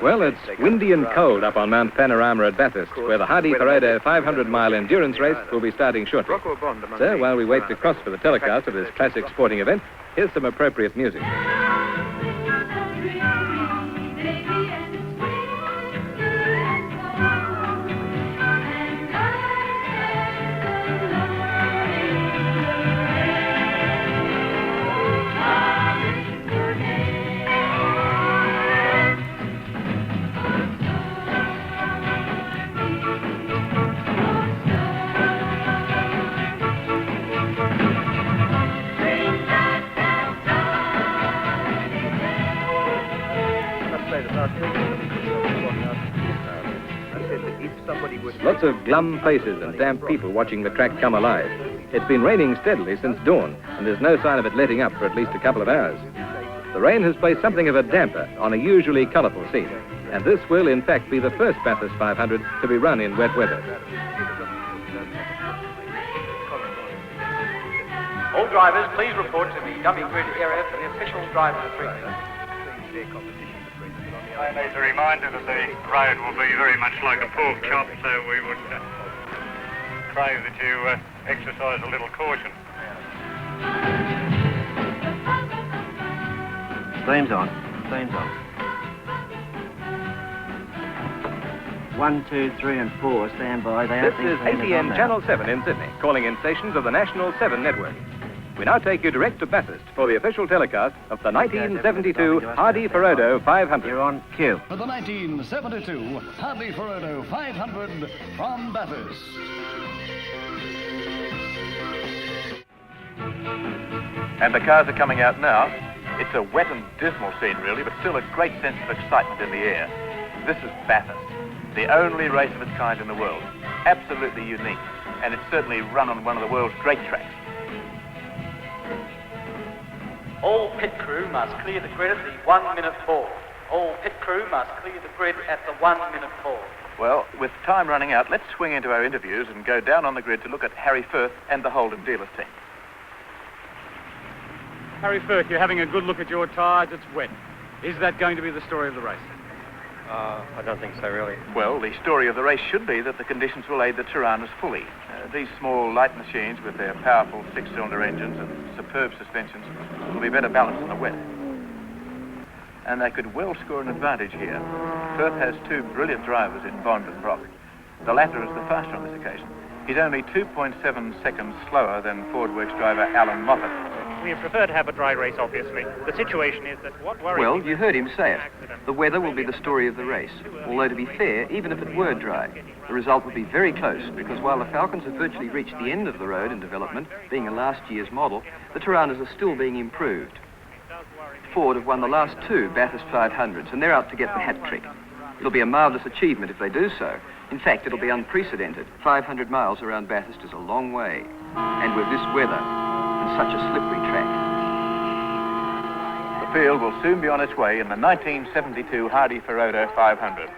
Well, it's windy and cold up on Mount Panorama at Bathurst, where the Hardie Ferodo 500-mile endurance race will be starting shortly. So, while we wait to cross for the telecast of this classic sporting event, here's some appropriate music. Lots of glum faces and damp people watching the track come alive. It's been raining steadily since dawn, and there's no sign of it letting up for at least a couple of hours. The rain has placed something of a damper on a usually colourful scene, and this will in fact be the first Bathurst 500 to be run in wet weather. All drivers, please report to the dummy grid area for the official driver briefing. I need to remind you that the road will be very much like a pork chop, so we would crave that you exercise a little caution. Flames on. Flames on. 1, 2, 3 and 4, stand by. This is ATN Channel 7 in Sydney, calling in stations of the National 7 network. We now take you direct to Bathurst for the official telecast of the 1972 Hardie Ferodo 500. You're on cue. For the 1972 Hardie Ferodo 500 from Bathurst. And the cars are coming out now. It's a wet and dismal scene, really, but still a great sense of excitement in the air. This is Bathurst, the only race of its kind in the world. Absolutely unique, and it's certainly run on one of the world's great tracks. All pit crew must clear the grid at the 1 minute ball. All pit crew must clear the grid at the 1 minute ball. Well, with time running out, let's swing into our interviews and go down on the grid to look at Harry Firth and the Holden dealers team. Harry Firth, you're having a good look at your tyres. It's wet. Is that going to be the story of the race? I don't think so, really. Well, the story of the race should be that the conditions will aid the Tiranas fully. These small, light machines with their powerful six-cylinder engines and superb suspensions will be better balanced in the wet. And they could well score an advantage here. Firth has two brilliant drivers in Bond and Brock. The latter is the faster on this occasion. He's only 2.7 seconds slower than Ford Works driver Alan Moffat. We prefer to have a dry race, obviously. The situation is that what worries... Well, you heard him say it. The weather will be the story of the race. Although, to be fair, even if it were dry, the result would be very close, because while the Falcons have virtually reached the end of the road in development, being a last year's model, the Tiranas are still being improved. Ford have won the last two Bathurst 500s, and they're out to get the hat trick. It'll be a marvellous achievement if they do so. In fact, it'll be unprecedented. 500 miles around Bathurst is a long way. And with this weather, and such a slippery track. The field will soon be on its way in the 1972 Hardie Ferodo 500.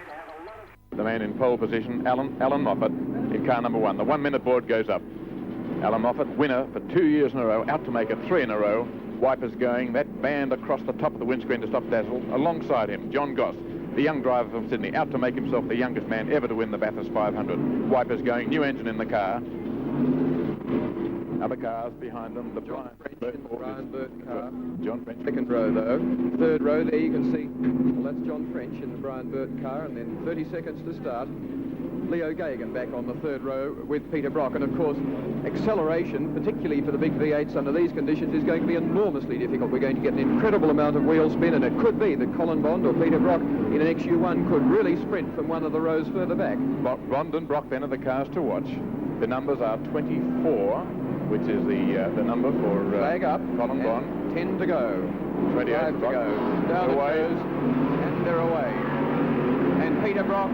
The man in pole position, Alan Moffat, in car number 1. The 1 minute board goes up. Alan Moffat, winner for 2 years in a row, out to make it 3 in a row. Wipers going, that band across the top of the windscreen to stop dazzle. Alongside him, John Goss, the young driver from Sydney, out to make himself the youngest man ever to win the Bathurst 500. Wipers going, new engine in the car. Other cars behind them. The Brian Burt car. John French. Second row, though. Third row, there you can see. Well, that's John French in the Brian Burt car, and then 30 seconds to start. Leo Gagan back on the third row with Peter Brock, and of course, acceleration, particularly for the big V8s under these conditions, is going to be enormously difficult. We're going to get an incredible amount of wheel spin, and it could be that Colin Bond or Peter Brock in an XU1 could really sprint from one of the rows further back. Bond and Brock then are the cars to watch. The numbers are 24, which is the number for flag up, Colin Bond. 10 to go. 28 5 to go. Down away. It goes, and they're away. And Peter Brock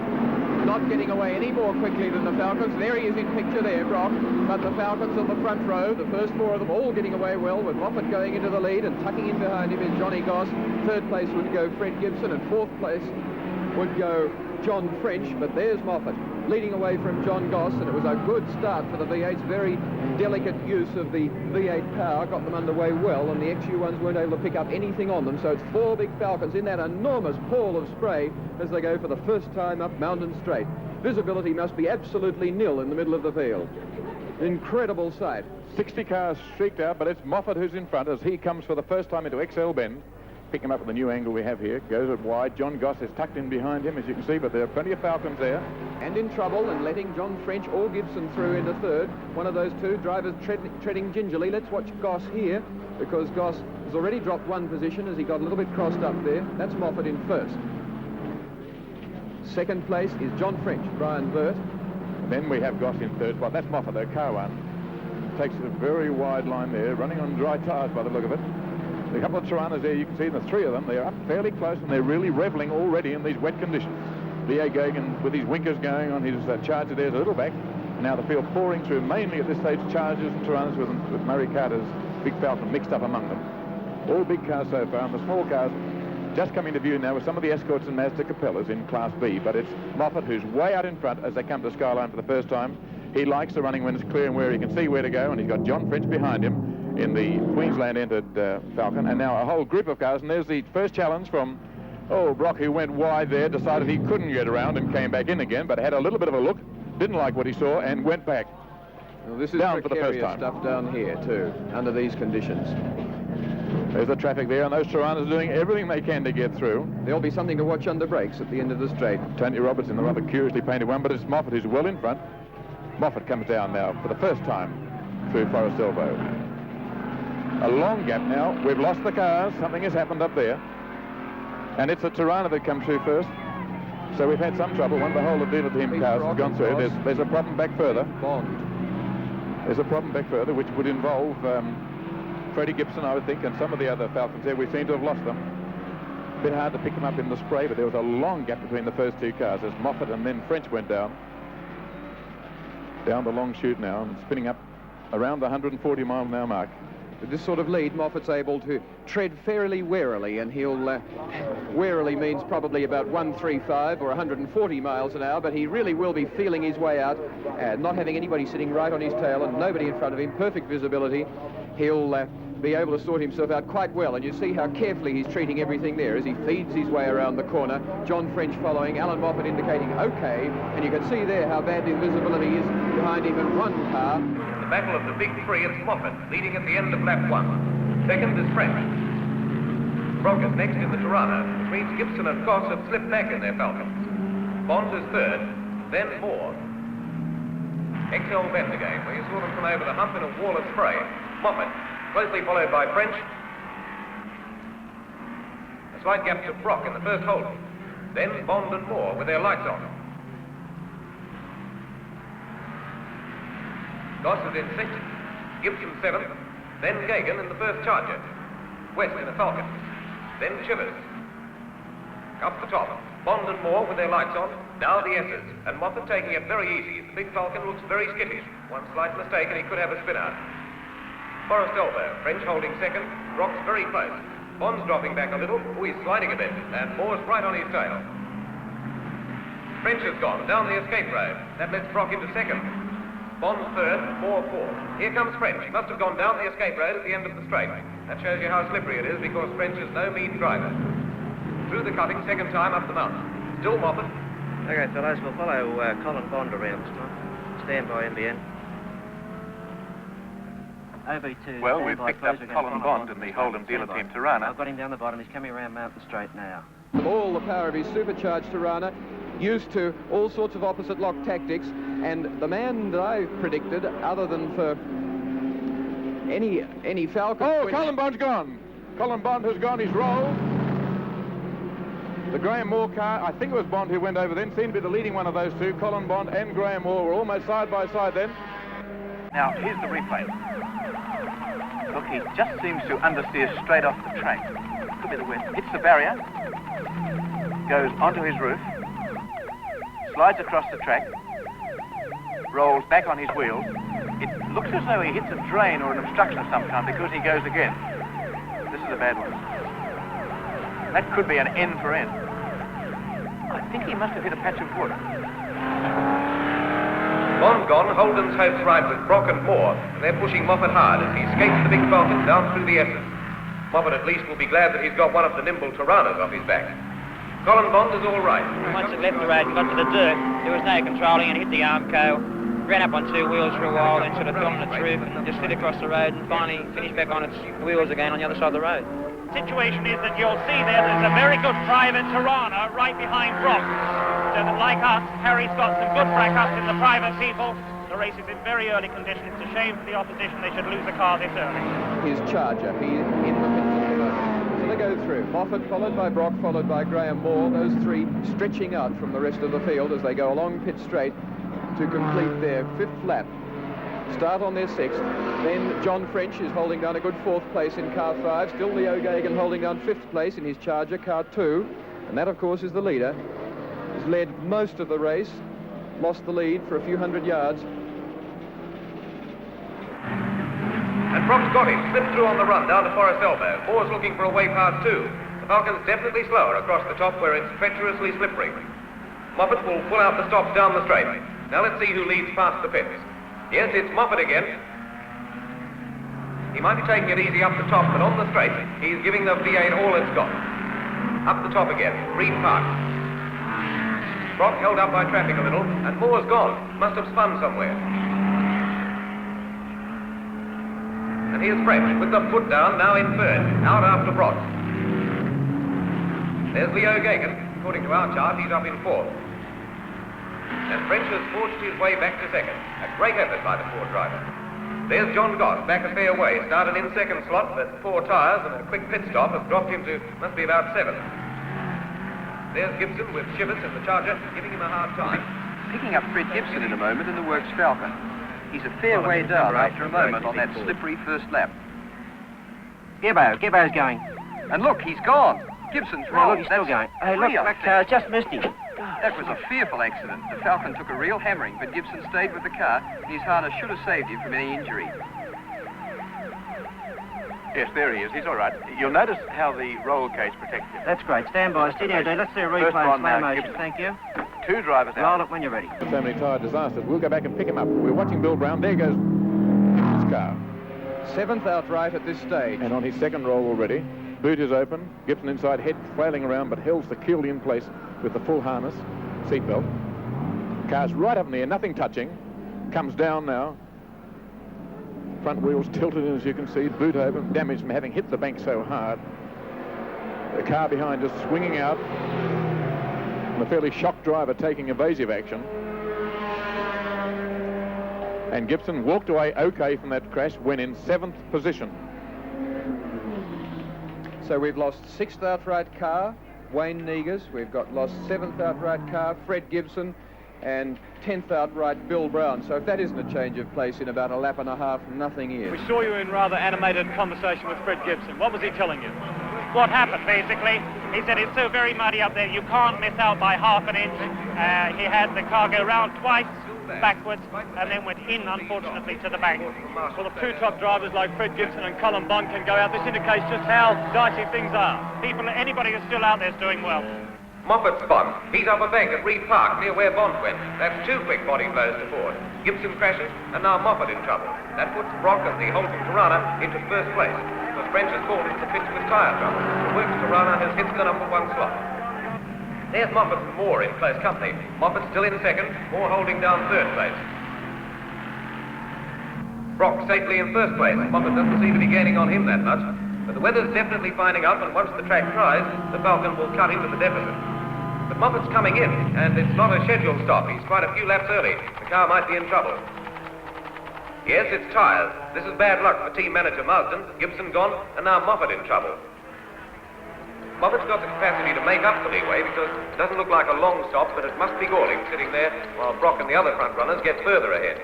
not getting away any more quickly than the Falcons. There he is in picture there, Brock. But the Falcons on the front row, the first four of them all getting away well, with Moffat going into the lead, and tucking in behind him is Johnny Goss. Third place would go Fred Gibson, and fourth place would go John French, but there's Moffat leading away from John Goss, and it was a good start for the V8s. Very delicate use of the V8 power, got them underway well, and the XU1s weren't able to pick up anything on them, so it's 4 big Falcons in that enormous pall of spray as they go for the first time up Mountain Straight. Visibility must be absolutely nil in the middle of the field. Incredible sight. 60 cars streaked out, but it's Moffat who's in front as he comes for the first time into XL Bend. Pick him up at the new angle we have here. Goes it wide. John Goss is tucked in behind him, as you can see, but there are plenty of Falcons there. And in trouble, and letting John French or Gibson through into third. One of those two drivers treading gingerly. Let's watch Goss here, because Goss has already dropped 1 position as he got a little bit crossed up there. That's Moffat in first. Second place is John French, Brian Burt. Then we have Goss in third spot. That's Moffat, though, car 1. Takes a very wide line there, running on dry tyres by the look of it. A couple of Tiranas there, you can see the 3 of them. They're up fairly close, and they're really reveling already in these wet conditions. Leo Gagan with his winkers going on his Charger there's a little back. Now the field pouring through, mainly at this stage, Chargers and Tiranas with Murray Carter's Big Falcon mixed up among them. All big cars so far, and the small cars just coming to view now with some of the Escorts and Mazda Capellas in Class B, but it's Moffat who's way out in front as they come to Skyline for the first time. He likes the running when it's clear and where he can see where to go, and he's got John French behind him in the Queensland entered Falcon, and now a whole group of cars, and there's the first challenge from Brock, who went wide there, decided he couldn't get around and came back in again, but had a little bit of a look, didn't like what he saw, and went back. Well, this is down for the first time. Stuff down here too, under these conditions. There's the traffic there, and those Tiranas are doing everything they can to get through. There'll be something to watch under brakes at the end of the straight. Tony Roberts in the rather curiously painted one, but it's Moffat who's well in front. Moffat comes down now for the first time through Forest Elbow. A long gap now. We've lost the cars. Something has happened up there. And it's a Tirana that comes through first. So we've had some trouble. One of the whole of dealer team cars has gone through. There's a problem back further. Bond. There's a problem back further, which would involve Freddie Gibson, I would think, and some of the other Falcons there. We seem to have lost them. A bit hard to pick them up in the spray, but there was a long gap between the first 2 cars as Moffat and then French went down. Down the long chute now and spinning up around the 140 mile an hour mark. With this sort of lead, Moffat's able to tread fairly warily, and he'll warily means probably about 135 or 140 miles an hour, but he really will be feeling his way out, not having anybody sitting right on his tail and nobody in front of him, perfect visibility. He'll be able to sort himself out quite well, and you see how carefully he's treating everything there as he feeds his way around the corner. John French following, Alan Moffat indicating okay, and you can see there how bad his visibility is behind him in 1 car. The battle of the big 3, it's Moffat, leading at the end of lap 1. Second is French. Brock is next in the Tirana, which means Gibson and Goss have slipped back in their Falcons. Bond is third, then Moore. XL Bend again, where you saw them come over the hump in a wall of spray. Moffat, closely followed by French. A slight gap to Brock in the first hold. Then Bond and Moore with their lights on. Goss is in 6th, Gibson 7th, then Gagan in the first Charger. West in a Falcon, then Chivers. Up the top, Bond and Moore with their lights on, now the S's, and Moffat taking it very easy. The big Falcon looks very skittish. One slight mistake and he could have a spin out. Forest Elbow, French holding second, Brock's very close. Bond's dropping back a little, he's sliding a bit, and Moore's right on his tail. French has gone down the escape road. That lets Brock into second. Bond third, Moore fourth. Here comes French. He must have gone down the escape road at the end of the straight. That shows you how slippery it is, because French is no mean driver. Through the cutting, second time up the mountain. Still Moffat. Okay, fellows, we'll follow Colin Bond around this time. Stand by NBN. OB2. Well, we've picked up Colin Bond in the Hold'em dealer team Tirana. I've got him down the bottom. He's coming around Mountain Straight now. All the power of his supercharged Tirana, used to all sorts of opposite lock tactics, and the man that I predicted, other than for any Falcon... Oh, Colin Bond's gone. Colin Bond has gone. He's rolled. The Graham Moore car, I think it was Bond who went over then, seemed to be the leading one of those two. Colin Bond and Graham Moore were almost side by side then. Now, here's the replay. Look, he just seems to understeer straight off the track. Could be the wind. Hits the barrier, goes onto his roof, slides across the track, rolls back on his wheels. It looks as though he hits a drain or an obstruction of some kind because he goes again. This is a bad one. That could be an end for end. I think he must have hit a patch of wood. Bond gone, Holden's hopes right with Brock and Moore, and they're pushing Moffat hard as he escapes the big Falcon down through the S's. Moffat at least will be glad that he's got one of the nimble Tiranas off his back. Colin Bond is all right. Once it left the road and got to the dirt, there was no controlling and hit the Armco, ran up on two wheels for a while, then sort of fell on its roof and just slid across the road and finally finished back on its wheels again on the other side of the road. Situation is that you'll see there's a very good private Tirana right behind Brock. So that, like us, Harry's got some good backups in the private people. The race is in very early condition. It's a shame for the opposition they should lose a car this early. His charger, he's in the pits at the moment. So they go through. Moffat followed by Brock, followed by Graham Moore. Those three stretching out from the rest of the field as they go along pit straight to complete their fifth lap. Start on their sixth. Then John French is holding down a good fourth place in car 5. Still Leo Gagan holding down fifth place in his charger, car 2. And that, of course, is the leader. He's led most of the race. Lost the lead for a few hundred yards. And Brock's got him, slipped through on the run down to Forest Elbow. Moore's looking for a way past 2. The Falcon's definitely slower across the top where it's treacherously slippery. Moffat will pull out the stops down the straight. Now let's see who leads past the pits. Yes, it's Moffat again. He might be taking it easy up the top, but on the straight, he's giving the V8 all it's got. Up the top again, green park. Brock held up by traffic a little, and Moore's gone. Must have spun somewhere. And here's French with the foot down, now in third, out after Brock. There's Leo Gagan. According to our chart, he's up in fourth. And French has forged his way back to second. A great effort by the Ford driver. There's John Goss, back a fair way. Started in second slot, but 4 tyres and a quick pit stop has dropped him to, must be about 7. There's Gibson with Shivers in the charger, giving him a hard time. Picking up Fred Gibson in a moment in the Works Falcon. He's a fair way down after a moment on that slippery first lap. Gibbo's going. And look, he's gone. Gibson's No, wrong. look, he's still going. Hey, look, just missed him. That was a fearful accident. The Falcon took a real hammering, but Gibson stayed with the car, and his harness should have saved him from any injury. Yes, there he is. He's all right. You'll notice how the roll cage protects him. That's great. Stand by. Studio D. Let's do a replay in slow motion. Gibson. Thank you. 2 drivers out. Roll it when you're ready. So many tyre disasters. We'll go back and pick him up. We're watching Bill Brown. There goes his car. 7th outright at this stage. And on his second roll already. Boot is open. Gibson inside, head flailing around, but holds the keel in place with the full harness, seatbelt. Car's right up in the air, nothing touching. Comes down now. Front wheels tilted, as you can see. Boot open, damaged from having hit the bank so hard. The car behind just swinging out. And a fairly shocked driver taking evasive action. And Gibson walked away okay from that crash, went in 7th position. So we've lost 6th outright car, Wayne Negus. We've got lost 7th outright car, Fred Gibson, and 10th outright Bill Brown. So if that isn't a change of place in about a lap and a half, nothing is. We saw you in rather animated conversation with Fred Gibson. What was he telling you? What happened, basically, he said it's so very muddy up there, you can't miss out by half an inch. He had the car go round twice, backwards, and then went in, unfortunately, to the bank. Well, if 2 top drivers like Fred Gibson and Colin Bond can go out, this indicates just how dicey things are. Anybody who's still out there is doing well. Moffat spun. He's up a bank at Reed Park, near where Bond went. That's 2 quick body blows to Ford. Gibson crashes, and now Moffat in trouble. That puts Brock and the Holden Tirana into first place, because French has fallen into the pits with tyre trouble. The Works Tirana has hit the number 1 slot. There's Moffat and Moore in close company. Moffat still in second, Moore holding down 3rd place. Brock safely in 1st place. Moffat doesn't seem to be gaining on him that much, but the weather's definitely finding up, and once the track dries, the Falcon will cut into the deficit. But Moffat's coming in, and it's not a scheduled stop. He's quite a few laps early. The car might be in trouble. Yes, it's tyres. This is bad luck for team manager Marsden. Gibson gone, and now Moffat in trouble. Moffat's got the capacity to make up for leeway because it doesn't look like a long stop, but it must be galling sitting there while Brock and the other front runners get further ahead.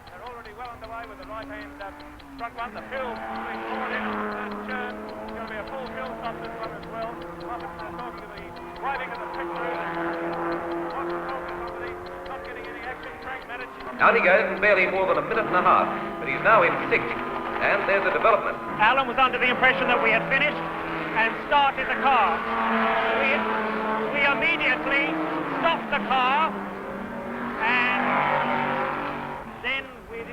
They're already well underway with the right-hand front one. The fill being poured in on the first turn. It's going to be a full fill stop this one as well. Moffat's talking to the driving of the pit crew. Moffat's talking to somebody, not getting any action. Frank managed. Out he goes in barely more than a minute and a half, but he's now in 6th. And there's a development. Alan was under the impression that we had finished and started the car. We immediately stopped the car and then we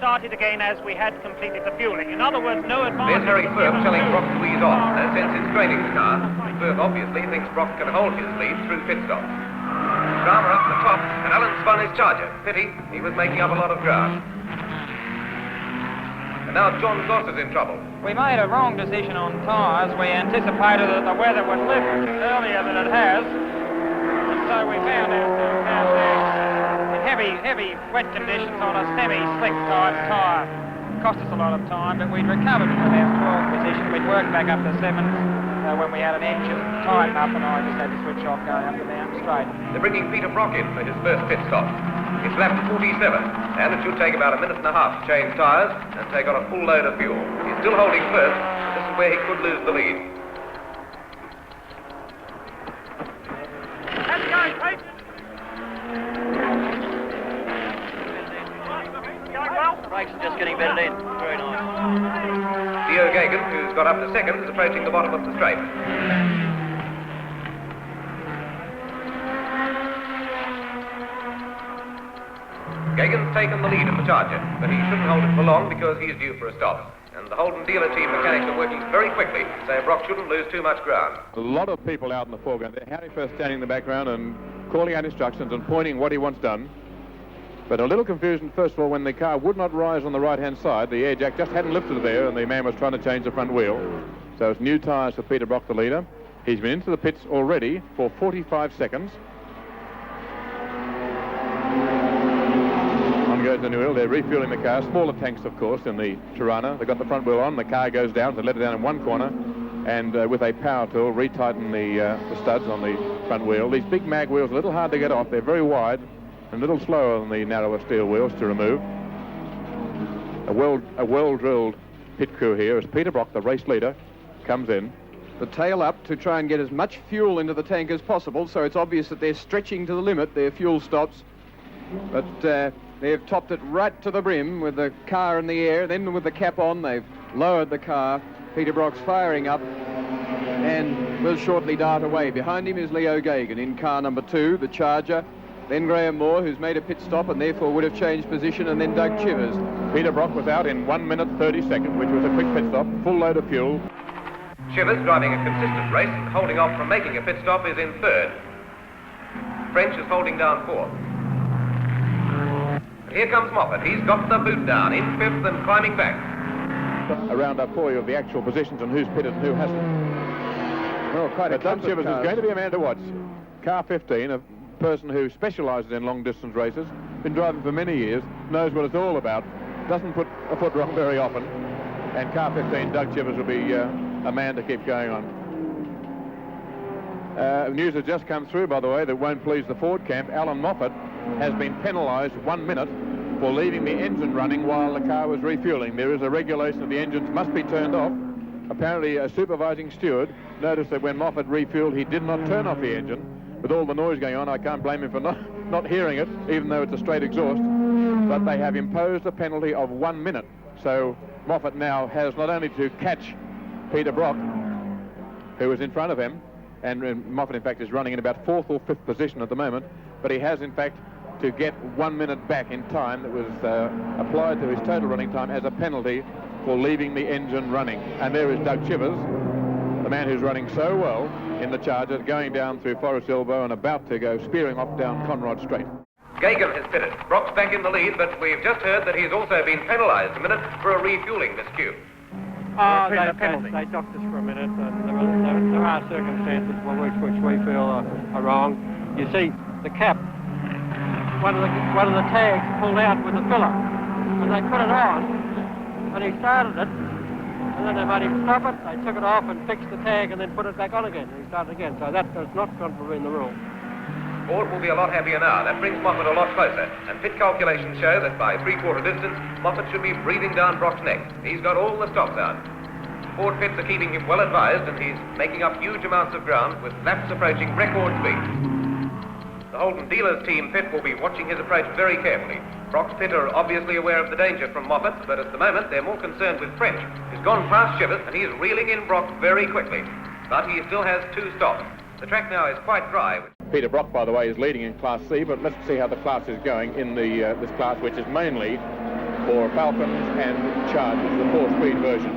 started again as we had completed the fueling. In other words, no advantage. There's Harry Firth telling Brock to ease off, since in straining the car, Firth obviously thinks Brock can hold his lead through pit stop. Kramer up the top, and Alan spun his Charger. Pity, he was making up a lot of ground. And now John Goss is in trouble. We made a wrong decision on tyres. We anticipated that the weather would lift earlier than it has. And so we found ourselves out there in heavy wet conditions on a semi-slick type tyre. It cost us a lot of time, but we'd recovered from our 12th position. We'd worked back up to 7th when we had an engine tighten up, and I just had to switch off going up and down straight. They're bringing Peter Brock in for his first pit stop. It's lap 47, and it should take about a minute and a half to change tyres and take on a full load of fuel. He's still holding first, but this is where he could lose the lead. Let's go, Pete! Going well? Brakes are just getting bedded in. Very nice. Leo Gagan, who's got up to second, is approaching the bottom of the straight. Gagan's taken the lead in the Charger, but he shouldn't hold it for long because he's due for a stop. And the Holden dealer team mechanics are working very quickly, so Brock shouldn't lose too much ground. A lot of people out in the foreground. Harry Firth standing in the background and calling out instructions and pointing what he wants done. But a little confusion, first of all, when the car would not rise on the right-hand side. The air jack just hadn't lifted there, and the man was trying to change the front wheel. So it's new tyres for Peter Brock, the leader. He's been into the pits already for 45 seconds. On goes the new wheel. They're refueling the car. Smaller tanks, of course, in the Tirana. They've got the front wheel on. The car goes down. They let it down in one corner. And with a power tool, retighten the studs on the front wheel. These big mag wheels are a little hard to get off. They're very wide and a little slower than the narrower steel wheels to remove. A well-drilled pit crew here as Peter Brock, the race leader, comes in. The tail up to try and get as much fuel into the tank as possible, so it's obvious that they're stretching to the limit their fuel stops. But they've topped it right to the brim with the car in the air. Then with the cap on, they've lowered the car. Peter Brock's firing up and will shortly dart away. Behind him is Leo Gagan in car number 2, the Charger. Then Graham Moore, who's made a pit stop and therefore would have changed position, and then Doug Chivers. Peter Brock was out in 1 minute 30 seconds, which was a quick pit stop, full load of fuel. Chivers, driving a consistent race and holding off from making a pit stop, is in 3rd. French is holding down 4th. And here comes Moffat. He's got the boot down in 5th and climbing back. A roundup for you of the actual positions and who's pitted and who hasn't. Well, quite but a Doug Chivers is cars. going to be a man to watch. Car 15, a person who specialises in long-distance races, been driving for many years, knows what it's all about, doesn't put a foot wrong very often, and car 15, Doug Chivers, will be a man to keep going on. News has just come through, by the way, that won't please the Ford camp. Alan Moffat has been penalised 1 minute for leaving the engine running while the car was refuelling. There is a regulation that the engines must be turned off. Apparently a supervising steward noticed that when Moffat refueled, he did not turn off the engine. With all the noise going on, I can't blame him for not hearing it, even though it's a straight exhaust. But they have imposed a penalty of 1 minute. So Moffat now has not only to catch Peter Brock, who is in front of him, and Moffat, in fact, is running in about 4th or 5th position at the moment, but he has, in fact, to get 1 minute back in time that was applied to his total running time as a penalty for leaving the engine running. And there is Doug Chivers, the man who's running so well in the Charger, going down through Forest Elbow and about to go spearing off down Conrod Straight. Gagan has pitted. Brock's back in the lead, but we've just heard that he's also been penalised a minute for a refuelling miscue. They docked us for a minute, and there are circumstances which we feel are wrong. You see, the cap, one of the tags pulled out with the filler, and they put it on, and he started it, and then they made him stop it. They took it off and fixed the tag, and then put it back on again. And he started again. So that does not contravene the rule. Ford will be a lot happier now. That brings Moffat a lot closer. And pit calculations show that by three-quarter distance, Moffat should be breathing down Brock's neck. He's got all the stops out. Ford pits are keeping him well advised, and he's making up huge amounts of ground with laps approaching record speed. The Holden dealers team pit will be watching his approach very carefully. Brock's pit are obviously aware of the danger from Moffat, but at the moment they're more concerned with French. He's gone past Shivers and he's reeling in Brock very quickly. But he still has 2 stops. The track now is quite dry. Peter Brock, by the way, is leading in Class C, but let's see how the class is going in the this class, which is mainly for Falcons and Chargers, the 4-speed version.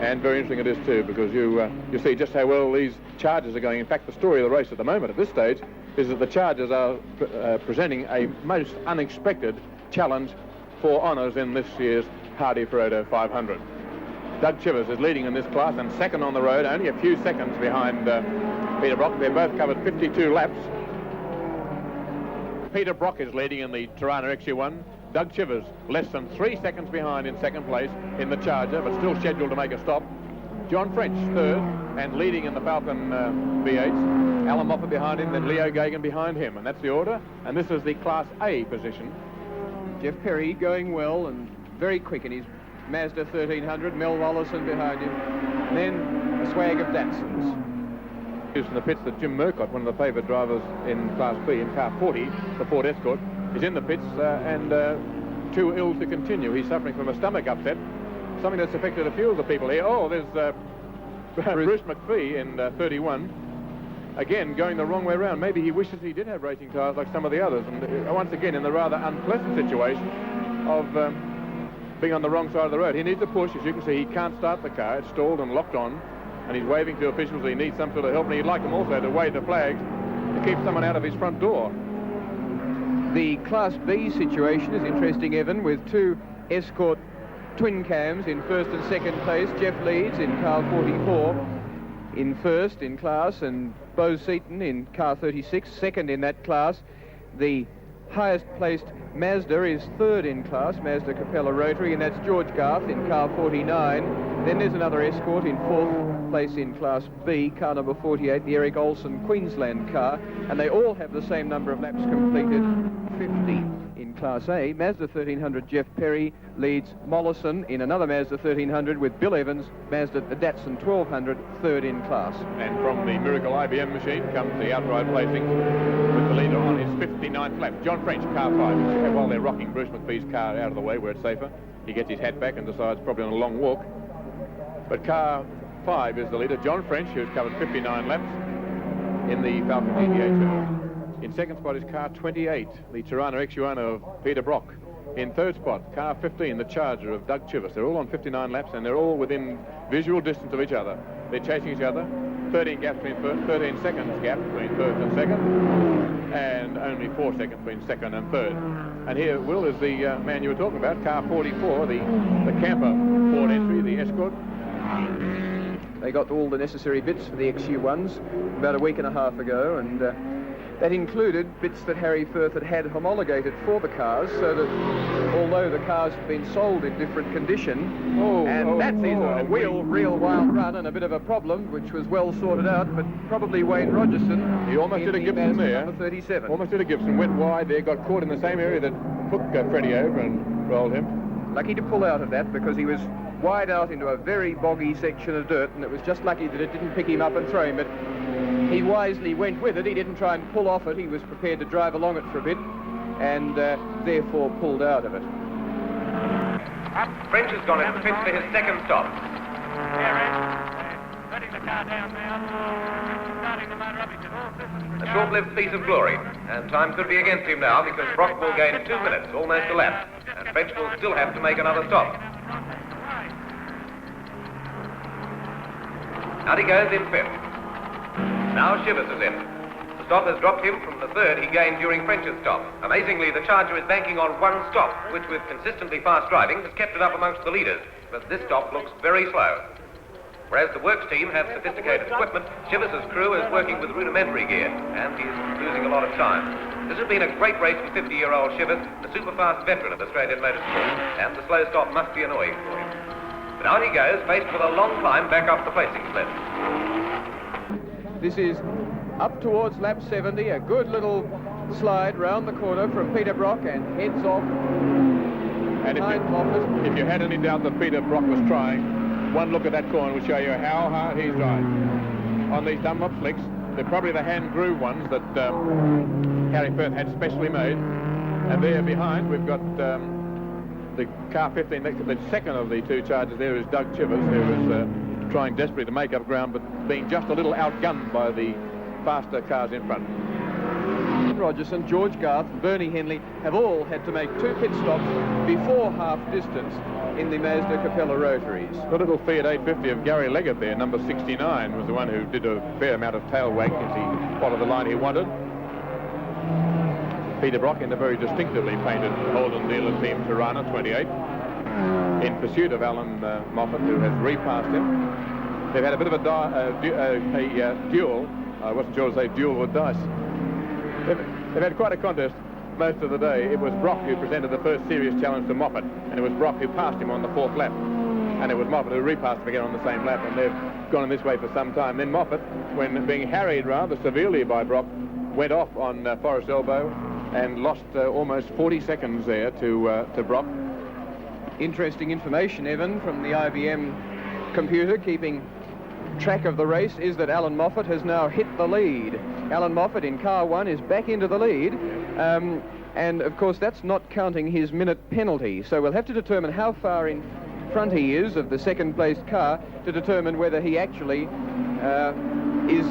And very interesting it is too, because you see just how well these Chargers are going. In fact, the story of the race at the moment at this stage is that the Chargers are presenting a most unexpected challenge for honours in this year's Hardie Ferodo 500. Doug Chivers is leading in this class and second on the road, only a few seconds behind Peter Brock. They've both covered 52 laps. Peter Brock is leading in the Tirana XU1. Doug Chivers less than 3 seconds behind in second place in the Charger, but still scheduled to make a stop. John French third and leading in the Falcon V8s. Alan Moffat behind him, then Leo Gagan behind him, and that's the order. And this is the Class A position. Jeff Perry going well and very quick in his Mazda 1300, Mel Wallison behind him, and then a swag of Datsuns. In the pits that Jim Murcott, one of the favoured drivers in Class B in car 40, the Ford Escort, is in the pits and too ill to continue. He's suffering from a stomach upset, something that's affected a few of the people here. Oh, there's Bruce McPhee in 31, again going the wrong way around. Maybe he wishes he did have racing tyres like some of the others, and once again in the rather unpleasant situation of being on the wrong side of the road. He needs a push. As you can see, he can't start the car. It's stalled and locked on, and he's waving to officials that he needs some sort of help, and he'd like them also to wave the flags to keep someone out of his front door. The Class B situation is interesting, Evan, with 2 Escort twin cams in first and second place. Jeff Leeds in car 44 in first in class, and Bo Seaton in car 36 second in that class. The highest placed Mazda is third in class, Mazda Capella Rotary, and that's George Garth in car 49. Then there's another Escort in fourth place in Class B, car number 48, the Eric Olsen Queensland car, and they all have the same number of laps completed, 50. In Class A, Mazda 1300 Jeff Perry leads Mollison in another Mazda 1300 with Bill Evans, Mazda Datsun 1200, third in class. And from the Miracle IBM machine comes the outright placing with the leader on his 59th lap. John French, car 5. While they're rocking Bruce McPhee's car out of the way where it's safer, he gets his hat back and decides probably on a long walk. But car 5 is the leader, John French, who's covered 59 laps in the Falcon GT8. In second spot is car 28, the Tirana XU1 of Peter Brock. In third spot, car 15, the Charger of Doug Chivers. They're all on 59 laps, and they're all within visual distance of each other. They're chasing each other. 13 seconds gap between first and second, and only 4 seconds between second and third. And here, Will, is the man you were talking about, car 44, the camper Ford entry, the Escort. They got all the necessary bits for the XU1s about a week and a half ago, and that included bits that Harry Firth had homologated for the cars, so that although the cars have been sold in different condition, that is a real wild run and a bit of a problem, which was well sorted out, but probably Wayne Rogerson. He almost did a Gibson there. Number 37. Almost did a Gibson, went wide there, got caught in the same area that hooked Freddie over and rolled him. Lucky to pull out of that, because he was wide out into a very boggy section of dirt, and it was just lucky that it didn't pick him up and throw him, but he wisely went with it. He didn't try and pull off it. He was prepared to drive along it for a bit, and therefore pulled out of it. French has gone into the pits for his second stop. Letting the car down now. Starting the motor up. A short-lived piece of glory, and time could be against him now, because Brock will gain 2 minutes, almost a lap, and French will still have to make another stop. Out he goes in fifth. Now Shivers is in. The stop has dropped him from the third he gained during French's stop. Amazingly, the Charger is banking on 1 stop, which with consistently fast driving has kept it up amongst the leaders, but this stop looks very slow. Whereas the works team have sophisticated equipment, Shivers' crew is working with rudimentary gear, and he's losing a lot of time. This has been a great race for 50-year-old Shivers, the super-fast veteran of Australian motorsport, and the slow stop must be annoying for him. But out he goes, faced with a long climb back up the placing slip. This is up towards lap 70, a good little slide round the corner from Peter Brock, and heads off. And if you had any doubt that Peter Brock was trying, one look at that corner will show you how hard he's trying. On these Dunlop slicks, they're probably the hand groove ones that Harry Firth had specially made. And there behind, we've got the car 15 next to the second of the two chargers there is Doug Chivers, who was trying desperately to make up ground, but being just a little outgunned by the faster cars in front. Rogerson, George Garth, Bernie Henley have all had to make 2 pit stops before half distance in the Mazda Capella rotaries. The little Fiat 850 of Gary Leggett there, number 69, was the one who did a fair amount of tail wag as he followed the line he wanted. Peter Brock in a very distinctively painted Holden dealer team Tirana 28 in pursuit of Alan Moffat, who has repassed him. They've had a bit of a duel. I wasn't sure to say duel with dice. They've had quite a contest most of the day. It was Brock who presented the first serious challenge to Moffat, and it was Brock who passed him on the 4th lap. And it was Moffat who repassed him again on the same lap, and they've gone in this way for some time. Then Moffat, when being harried rather severely by Brock, went off on Forest Elbow and lost almost 40 seconds there to Brock. Interesting information, Evan, from the IBM computer keeping track of the race is that Alan Moffat has now hit the lead. Alan Moffat in car 1 is back into the lead, and of course that's not counting his minute penalty, so we'll have to determine how far in front he is of the second placed car to determine whether he actually is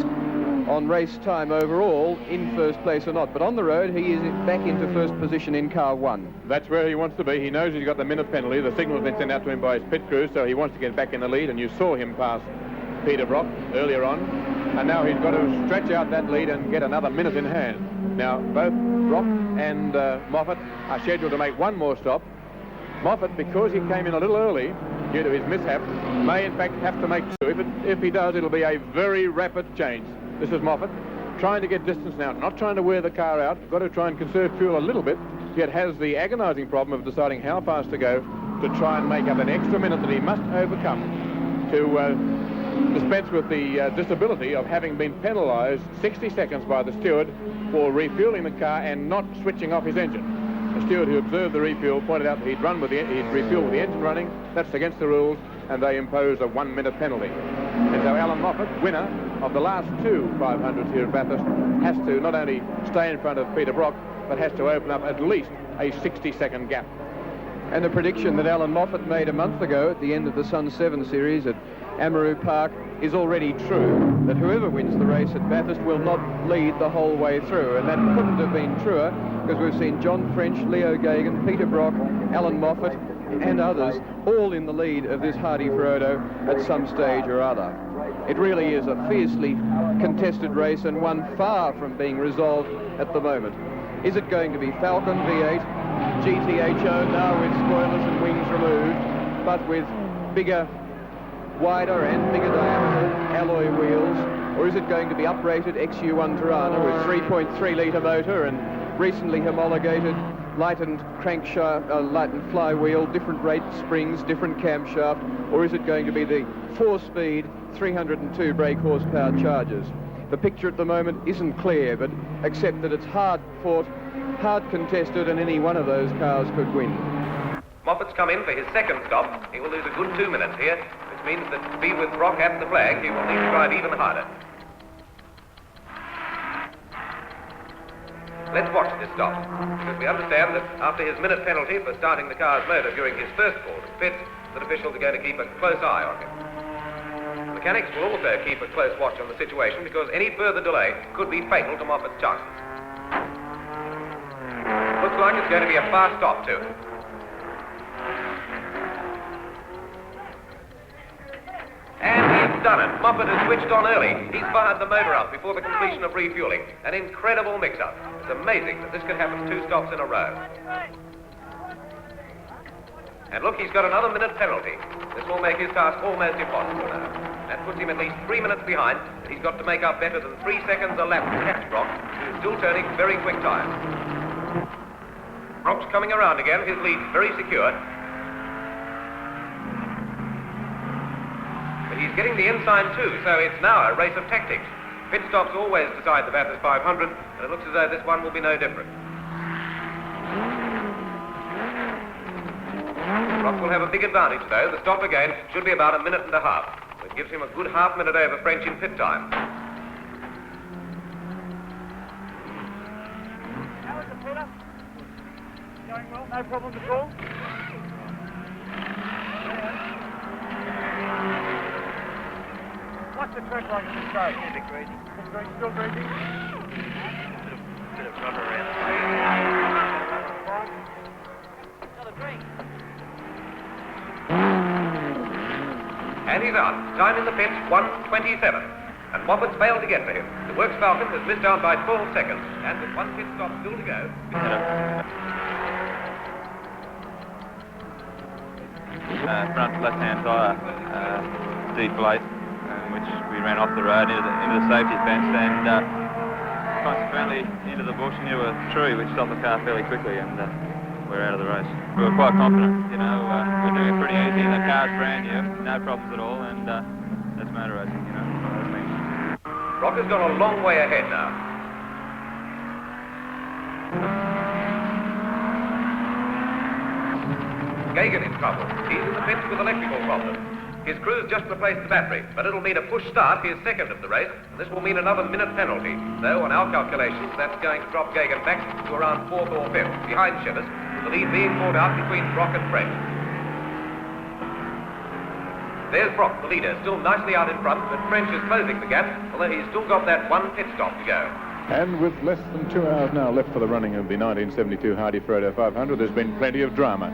on race time overall in first place or not. But on the road he is back into first position in car 1. That's where he wants to be. He knows he's got the minute penalty. The signal's been sent out to him by his pit crew, so he wants to get back in the lead, and you saw him pass Peter Brock earlier on, and now he's got to stretch out that lead and get another minute in hand. Now both Brock and Moffat are scheduled to make one more stop. Moffat, because he came in a little early due to his mishap, may in fact have to make 2. If he does, it'll be a very rapid change. This is Moffat trying to get distance now, not trying to wear the car out. Got to try and conserve fuel a little bit, yet has the agonizing problem of deciding how fast to go to try and make up an extra minute that he must overcome to dispense with the disability of having been penalised 60 seconds by the steward for refueling the car and not switching off his engine. The steward who observed the refuel pointed out that he'd refuel with the engine running. That's against the rules, and they imposed a 1-minute penalty. And so Alan Moffat, winner of the last 2 500s here at Bathurst, has to not only stay in front of Peter Brock, but has to open up at least a 60-second gap. And the prediction that Alan Moffat made a month ago at the end of the Sun 7 series at Amaru Park is already true, that whoever wins the race at Bathurst will not lead the whole way through, and that couldn't have been truer because we've seen John French, Leo Gagan, Peter Brock, Alan Moffat and others all in the lead of this Hardie Ferodo at some stage or other. It really is a fiercely contested race and one far from being resolved at the moment. Is it going to be Falcon V8, GTHO now with spoilers and wings removed, but with bigger, wider and bigger diameter alloy wheels, or is it going to be uprated XU1 Tirana with 3.3 litre motor and recently homologated lightened crankshaft, lightened flywheel, different rate springs, different camshaft, or is it going to be the 4-speed 302 brake horsepower Chargers? The picture at the moment isn't clear, but except that it's hard fought, hard contested, and any one of those cars could win. Moffat's come in for his second stop. He will lose a good 2 minutes here, which means that to be with Brock at the flag, he will need to drive even harder. Let's watch this stop, because we understand that after his minute penalty for starting the car's motor during his first call to pit, that officials are going to keep a close eye on him. Mechanics will also keep a close watch on the situation, because any further delay could be fatal to Moffat's chances. Looks like it's going to be a fast stop too. And he's done it. Moffat has switched on early. He's fired the motor up before the completion of refueling. An incredible mix-up. It's amazing that this could happen 2 stops in a row. And look, he's got another minute penalty. This will make his task almost impossible now. That puts him at least 3 minutes behind, and he's got to make up better than 3 seconds a lap to catch Brock, who's still turning very quick time. Brock's coming around again, his lead very secure. But he's getting the inside too, so it's now a race of tactics. Pit stops always decide the Bathurst 500, and it looks as though this one will be no different. Brock will have a big advantage though. The stop again should be about a minute and a half. It gives him a good half minute over French in pit time. Going well, no problems at all. What's the track like in the stage? A bit greasy. Still greasy? Bit of rubber around the way. Another drink. And he's out. Time in the pits, 1:27. And Moffat's failed to get to him. The Works Falcon has missed out by 12 seconds. And with one pit stop still to go. Front left-hand tyre deflate, which we ran off the road into the safety fence and consequently into the bush near a tree, which stopped the car fairly quickly, and we're out of the race. We were quite confident, we're doing it pretty easy, and the car's brand new, no problems at all, and that's motor racing, one of those things. Rocker's gone a long way ahead now. Gagan in trouble. He's in the pits with electrical problems. His crew's just replaced the battery, but it'll mean a push start. He is second of the race, and this will mean another minute penalty. Though, on our calculations, that's going to drop Gagan back to around 4th or 5th, behind Shivers, with the lead being fought out between Brock and French. There's Brock, the leader, still nicely out in front, but French is closing the gap, although he's still got that one pit stop to go. And with less than 2 hours now left for the running of the 1972 Hardie Ferodo 500, there's been plenty of drama.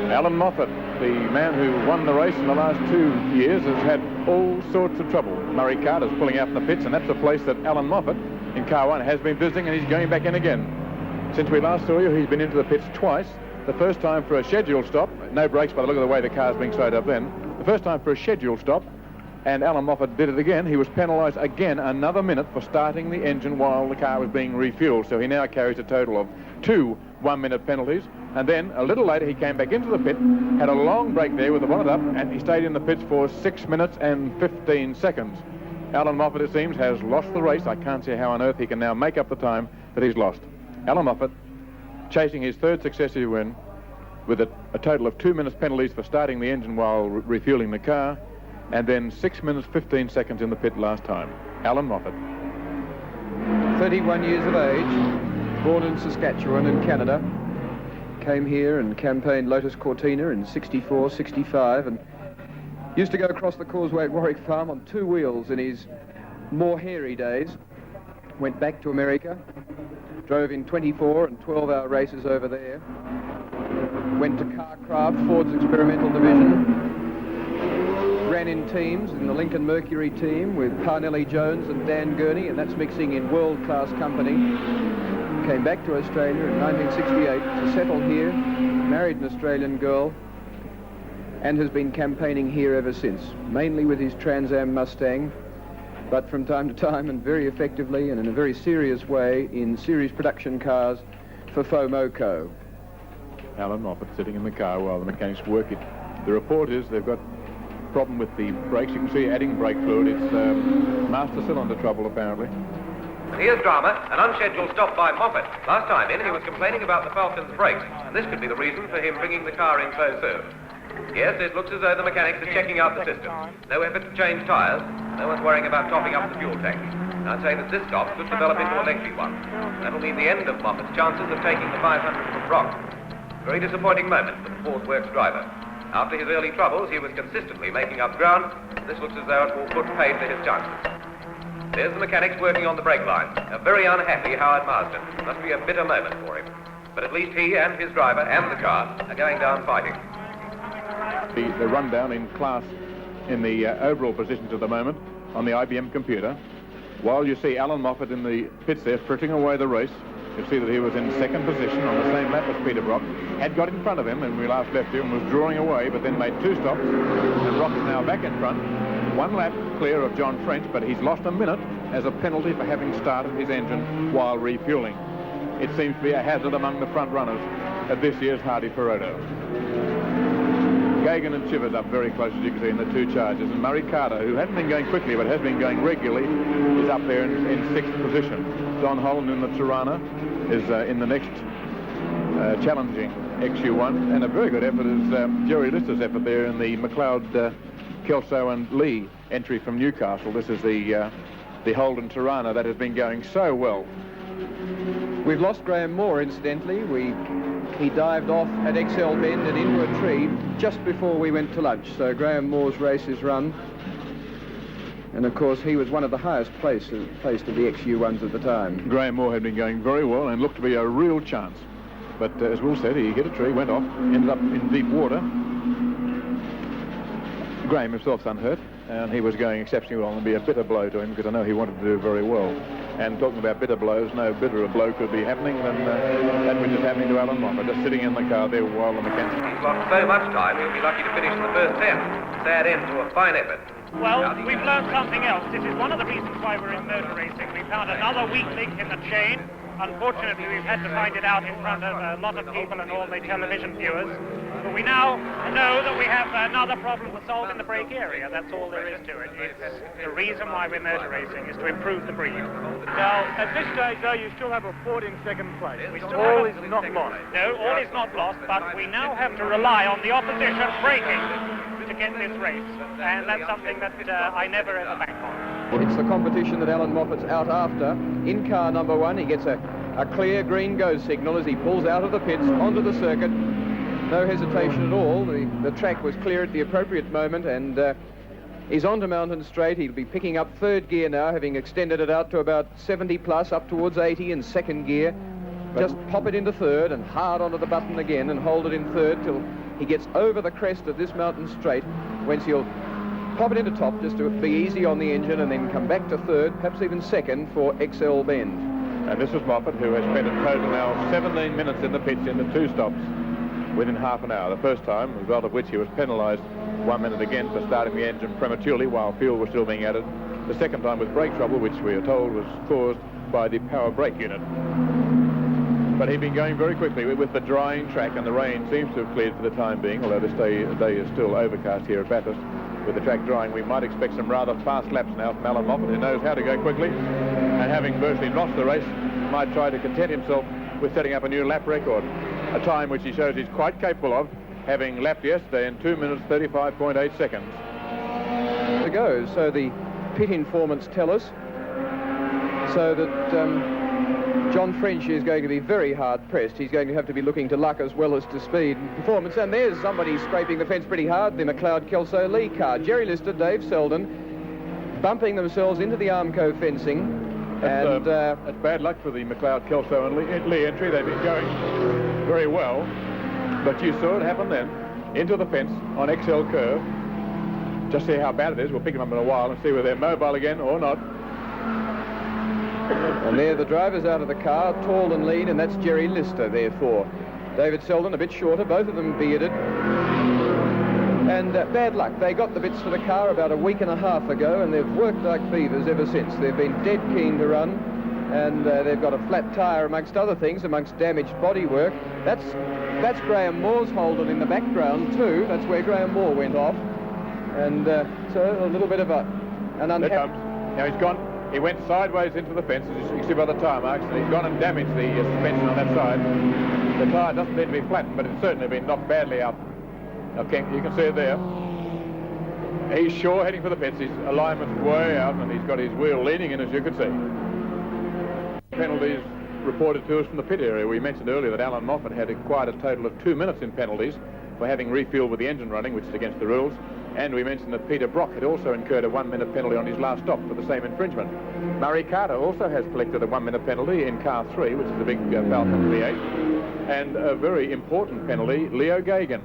Alan Moffat, the man who won the race in the last 2 years, has had all sorts of trouble. Murray Carter's pulling out in the pits, and that's a place that Alan Moffat in car 1 has been visiting, and he's going back in again. Since we last saw you, he's been into the pits twice. The first time for a scheduled stop, no brakes by the look of the way the car's being slowed up then. The first time for a scheduled stop, and Alan Moffat did it again. He was penalised again another minute for starting the engine while the car was being refueled, so he now carries a total of 2 one-minute penalties. And then, a little later, he came back into the pit, had a long break there with the bonnet up, and he stayed in the pits for 6 minutes and 15 seconds. Alan Moffat, it seems, has lost the race. I can't see how on earth he can now make up the time that he's lost. Alan Moffat, chasing his 3rd successive win, with a total of 2 minutes penalties for starting the engine while refueling the car, and then 6 minutes, 15 seconds in the pit last time. Alan Moffat. 31 years of age, born in Saskatchewan in Canada. Came here and campaigned Lotus Cortina in 64, 65, and used to go across the causeway at Warwick Farm on 2 wheels in his more hairy days. Went back to America, drove in 24 and 12-hour races over there. Went to Carcraft, Ford's experimental division. Ran in teams, in the Lincoln Mercury team with Parnelli Jones and Dan Gurney, and that's mixing in world-class company. Came back to Australia in 1968 to settle here, married an Australian girl, and has been campaigning here ever since, mainly with his Trans Am Mustang, but from time to time and very effectively and in a very serious way in series production cars for FOMOCO. Alan Moffat sitting in the car while the mechanics work it. The report is they've got a problem with the brakes. You can see adding brake fluid. It's master cylinder trouble, apparently. Here's drama, an unscheduled stop by Moffat. Last time in, he was complaining about the Falcon's brakes, and this could be the reason for him bringing the car in so soon. Yes, it looks as though the mechanics are checking out the system. No effort to change tyres. No one's worrying about topping up the fuel tank. I'd say that this stop could develop into a lengthy one. That'll mean the end of Moffat's chances of taking the 500 from Brock. Very disappointing moment for the Ford Works driver. After his early troubles, he was consistently making up ground. This looks as though it will put paid to his chances. There's the mechanics working on the brake line. A very unhappy Howard Marsden. Must be a bitter moment for him. But at least he and his driver and the car are going down fighting. The rundown in class in the overall positions at the moment on the IBM computer. While you see Alan Moffat in the pits there fritting away the race, you'll see that he was in 2nd position on the same lap as Peter Brock. Had got in front of him when we last left him and was drawing away, but then made 2 stops. And Brock is now back in front. 1 lap clear of John French, but he's lost a minute as a penalty for having started his engine while refueling. It seems to be a hazard among the front runners at this year's Hardie Ferodo. Gagan and Chivers up very close, as you can see, in the 2 charges. And Murray Carter, who hasn't been going quickly but has been going regularly, is up there in 6th position. Don Holland in the Tirana is in the next challenging XU1. And a very good effort is Jerry Lister's effort there in the McLeod, Kelso and Lee entry from Newcastle. This is the Holden Tirana that has been going so well. We've lost Graham Moore, incidentally. We He dived off at XL Bend and into a tree just before we went to lunch. So Graham Moore's race is run. And of course, he was one of the highest placed of the XU1s at the time. Graham Moore had been going very well and looked to be a real chance. But as Will said, he hit a tree, went off, ended up in deep water. Graham himself's unhurt, and he was going exceptionally well, and it'd be a bitter blow to him because I know he wanted to do very well. And talking about bitter blows, no bitterer blow could be happening than that which is happening to Alan Moffat, just sitting in the car there while the mechanics... He's lost so much time, he'll be lucky to finish in the first 10. Sad end to a fine effort. Well, we've learned something else. This is one of the reasons why we're in motor racing. We found another weak link in the chain. Unfortunately, we've had to find it out in front of a lot of people and all the television viewers. But we now know that we have another problem to solve in the brake area. That's all there is to it. It's the reason why we're motor racing is to improve the breed. Now, at this stage, though, you still have a Ford in second place. All is not lost. No, all is not lost, but we now have to rely on the opposition braking to get this race. And that's something that I never ever bank on. It's the competition that Alan Moffat's out after. In car number 1, he gets a clear green go signal as he pulls out of the pits onto the circuit. No hesitation at all. The track was clear at the appropriate moment, and he's onto Mountain Straight. He'll be picking up third gear now, having extended it out to about 70 plus, up towards 80 in second gear. Just pop it into third and hard onto the button again and hold it in third till he gets over the crest of this Mountain Straight, whence he'll pop it into top just to be easy on the engine and then come back to third, perhaps even second for XL Bend. And this is Moffat, who has spent a total now of 17 minutes in the pits in the 2 stops within half an hour. The first time, the result of which he was penalised 1 minute again for starting the engine prematurely while fuel was still being added. The second time with brake trouble, which we are told was caused by the power brake unit. But he'd been going very quickly with the drying track, and the rain seems to have cleared for the time being, although this day is still overcast here at Bathurst. With the track drying, we might expect some rather fast laps now from Alan Moffat, who knows how to go quickly, and having virtually lost the race, might try to content himself with setting up a new lap record, a time which he shows he's quite capable of, having lapped yesterday in 2 minutes 35.8 seconds. To go, so the pit informants tell us, so that John French is going to be very hard pressed. He's going to have to be looking to luck as well as to speed and performance. And there's somebody scraping the fence pretty hard, the McLeod-Kelso Lee car. Jerry Lister, Dave Selden, bumping themselves into the Armco fencing. That's bad luck for the McLeod-Kelso and Lee entry. They've been going very well. But you saw it happen then, into the fence on XL curve. Just see how bad it is. We'll pick them up in a while and see whether they're mobile again or not. And there the driver's out of the car, tall and lean, and that's Jerry Lister, therefore. David Selden, a bit shorter, both of them bearded. And bad luck. They got the bits for the car about a week and a half ago, and they've worked like beavers ever since. They've been dead keen to run, and they've got a flat tyre, amongst other things, amongst damaged bodywork. That's Graham Moore's Holden in the background, too. That's where Graham Moore went off. And so a little bit of an unhappy... There comes. Now he's gone. He went sideways into the fence, as you can see by the tyre marks, and he's gone and damaged the suspension on that side. The tyre doesn't need to be flattened, but it's certainly been knocked badly out. Okay, you can see it there. He's sure heading for the fence. His alignment's way out, and he's got his wheel leaning in, as you can see. Penalties reported to us from the pit area. We mentioned earlier that Alan Moffat had acquired a total of 2 minutes in penalties for having refueled with the engine running, which is against the rules. And we mentioned that Peter Brock had also incurred a 1 minute penalty on his last stop for the same infringement. Murray Carter also has collected a 1 minute penalty in car 3, which is the big Falcon V8. And a very important penalty, Leo Gagan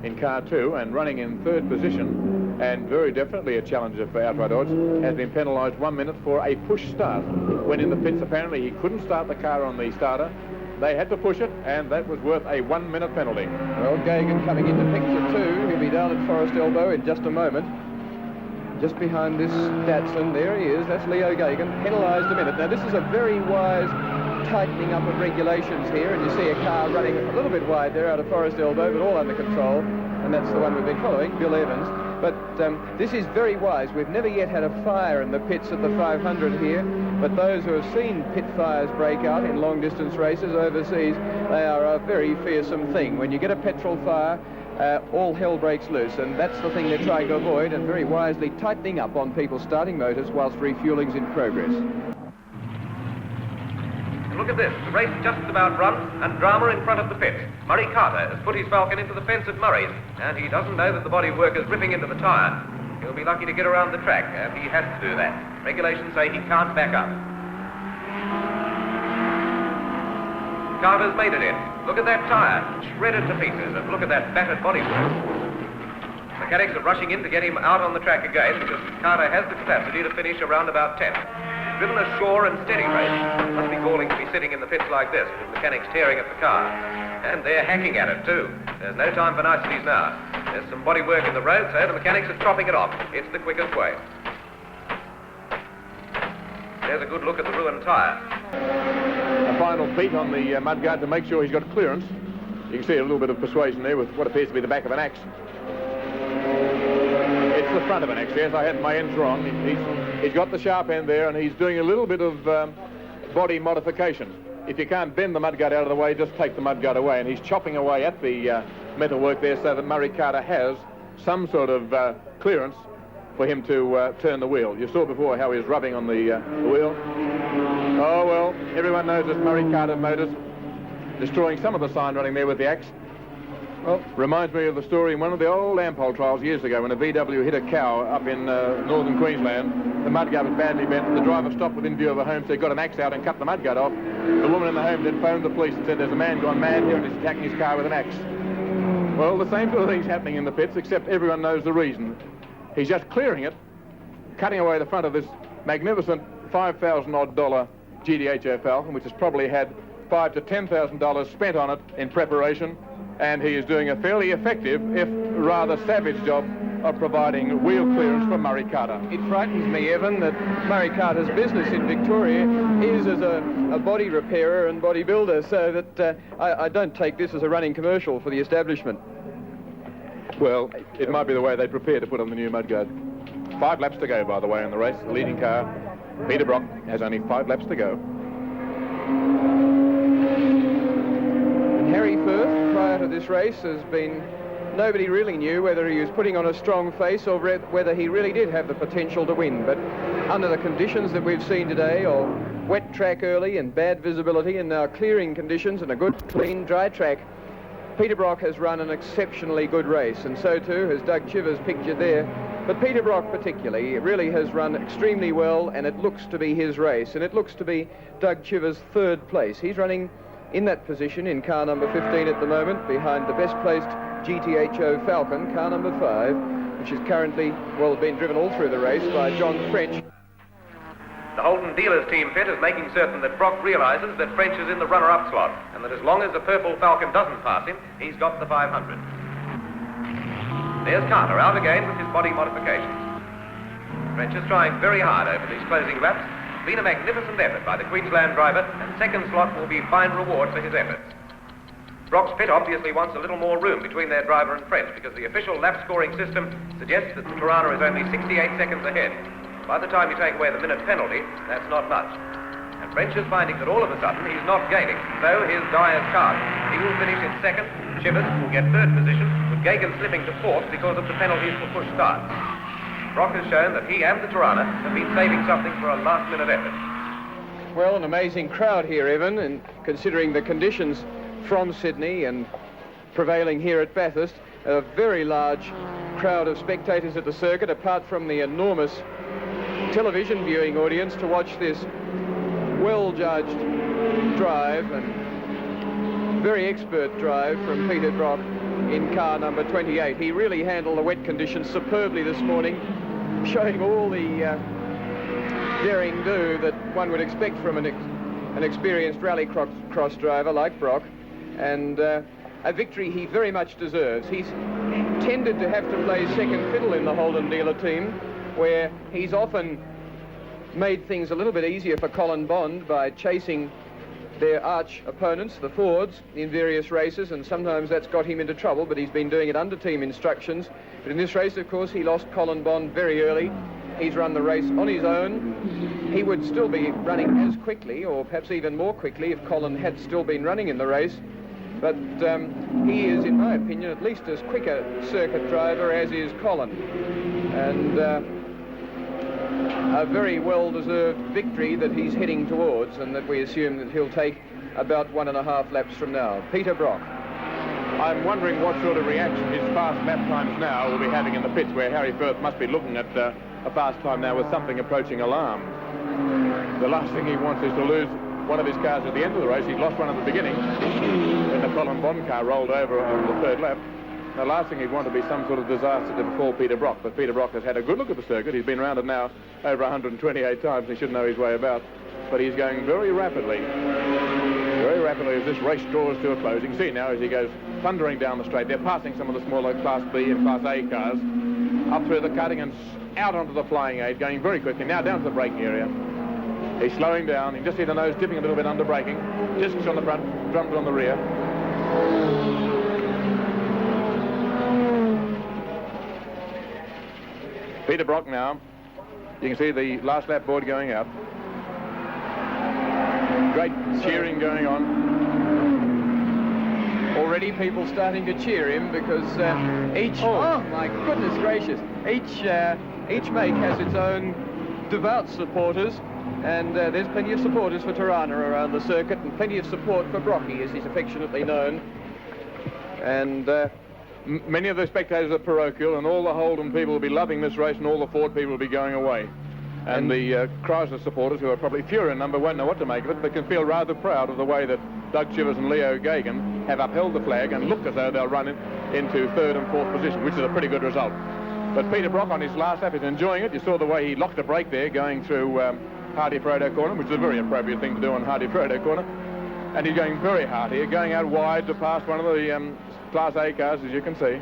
in car 2 and running in 3rd position, and very definitely a challenger for outright odds, has been penalised 1 minute for a push start. When in the pits, apparently he couldn't start the car on the starter. They had to push it, and that was worth a 1 minute penalty. Well, Gagan coming into picture too. He'll be down at Forest Elbow in just a moment. Just behind this Datsun, there he is. That's Leo Gagan, penalised a minute. Now, this is a very wise tightening up of regulations here, and you see a car running a little bit wide there out of Forest Elbow, but all under control, and that's the one we've been following, Bill Evans. But this is very wise. We've never yet had a fire in the pits at the 500 here, but those who have seen pit fires break out in long-distance races overseas, they are a very fearsome thing. When you get a petrol fire, all hell breaks loose, and that's the thing they're trying to avoid, and very wisely tightening up on people starting motors whilst refueling's in progress. look at this. The race just about run, and drama in front of the pits. Murray Carter has put his Falcon into the fence at Murray's, and he doesn't know that the bodywork is ripping into the tyre. He'll be lucky to get around the track, and he has to do that. Regulations say he can't back up. Carter's made it in. Look at that tyre, shredded to pieces, and look at that battered bodywork. Mechanics are rushing in to get him out on the track again because Carter has the capacity to finish around about 10th. Driven a sure and steady race. Must be galling to be sitting in the pits like this with mechanics tearing at the car. And they're hacking at it too. There's no time for niceties now. There's some bodywork in the road, so the mechanics are chopping it off. It's the quickest way. There's a good look at the ruined tyre. A final beat on the mudguard to make sure he's got clearance. You can see a little bit of persuasion there with what appears to be the back of an axe. It's the front of an axe, yes, I had my ends wrong. He's got the sharp end there, and he's doing a little bit of body modification. If you can't bend the mudguard out of the way, just take the mudguard away, and he's chopping away at the metalwork there so that Murray Carter has some sort of clearance for him to turn the wheel. You saw before how he was rubbing on the wheel. Oh, well, everyone knows it's Murray Carter Motors destroying some of the sign running there with the axe. Well, reminds me of the story in one of the old Ampol trials years ago when a VW hit a cow up in northern Queensland. The mudguard was badly bent. The driver stopped within view of the homestead, got an axe out and cut the mudguard off. The woman in the home then phoned the police and said, there's a man gone mad here and he's attacking his car with an axe. Well, the same sort of thing's happening in the pits, except everyone knows the reason. He's just clearing it, cutting away the front of this magnificent $5,000-odd GDHO Falcon, which has probably had $5,000 to $10,000 spent on it in preparation, and he is doing a fairly effective, if rather savage job of providing wheel clearance for Murray Carter. It frightens me, Evan, that Murray Carter's business in Victoria is as a body repairer and body builder, so that I don't take this as a running commercial for the establishment. Well, it might be the way they prepare to put on the new mudguard. 5 laps to go, by the way, in the race. The leading car, Peter Brock, has only 5 laps to go. Harry Firth, prior to this race, has been... Nobody really knew whether he was putting on a strong face or whether he really did have the potential to win. But under the conditions that we've seen today, of wet track early and bad visibility, and now clearing conditions and a good, clean, dry track, Peter Brock has run an exceptionally good race, and so too has Doug Chivers pictured there. But Peter Brock particularly really has run extremely well, and it looks to be his race, and it looks to be Doug Chivers' 3rd place. He's running in that position in car number 15 at the moment, behind the best placed GTHO Falcon, car number 5, which is currently, well, being driven all through the race by John French. The Holden dealers team pit is making certain that Brock realises that French is in the runner-up slot, and that as long as the purple Falcon doesn't pass him, he's got the 500. There's Carter out again with his body modifications. French is trying very hard over these closing laps. It's been a magnificent effort by the Queensland driver, and 2nd slot will be fine reward for his efforts. Brock's pit obviously wants a little more room between their driver and French, because the official lap scoring system suggests that Tirana is only 68 seconds ahead. By the time you take away the minute penalty, that's not much. And French is finding that all of a sudden he's not gaining, so his die is cast. He will finish in 2nd, Chivers will get 3rd position, with Gagan slipping to 4th because of the penalties for push starts. Brock has shown that he and the Tirana have been saving something for a last-minute effort. Well, an amazing crowd here, Evan, and considering the conditions from Sydney and prevailing here at Bathurst, a very large crowd of spectators at the circuit, apart from the enormous television viewing audience, to watch this well-judged drive and very expert drive from Peter Brock in car number 28. He really handled the wet conditions superbly this morning, showing all the daring do that one would expect from an experienced rallycross driver like Brock, and a victory he very much deserves. He's tended to have to play second fiddle in the Holden dealer team, where he's often made things a little bit easier for Colin Bond by chasing their arch opponents, the Fords, in various races, and sometimes that's got him into trouble, but he's been doing it under team instructions. But in this race, of course, he lost Colin Bond very early. He's run the race on his own. He would still be running as quickly, or perhaps even more quickly, if Colin had still been running in the race. But he is, in my opinion, at least as quick a circuit driver as is Colin. And a very well-deserved victory that he's heading towards, and that we assume that he'll take about 1.5 laps from now. Peter Brock. I'm wondering what sort of reaction his fast lap times now will be having in the pits, where Harry Firth must be looking at a fast time now with something approaching alarm. The last thing he wants is to lose one of his cars at the end of the race. He's lost one at the beginning when the Colin Bond car rolled over on the third lap. The last thing he'd want to be some sort of disaster to befall Peter Brock, but Peter Brock has had a good look at the circuit. He's been round it now over 128 times, and he should know his way about. But he's going very rapidly as this race draws to a close. You can see now as he goes thundering down the straight. They're passing some of the smaller Class B and Class A cars up through the cutting and out onto the flying aid, going very quickly. Now down to the braking area. He's slowing down. You can just see the nose dipping a little bit under braking. Discs on the front, drums on the rear. Peter Brock now. You can see the last lap board going out. Great cheering going on. Already people starting to cheer him because oh my goodness gracious, each make has its own devout supporters, and there's plenty of supporters for Tirana around the circuit, and plenty of support for Brocky, as he's affectionately known. And many of the spectators are parochial, and all the Holden people will be loving this race, and all the Ford people will be going away. And the Chrysler supporters, who are probably fewer in number, won't know what to make of it, but can feel rather proud of the way that Doug Chivers and Leo Gagan have upheld the flag and look as though they'll run it into third and fourth position, which is a pretty good result. But Peter Brock on his last lap is enjoying it. You saw the way he locked a brake there going through Hardie Ferodo corner, which is a very appropriate thing to do on Hardie Ferodo corner. And he's going very hard here, going out wide to pass one of the Class A cars, as you can see.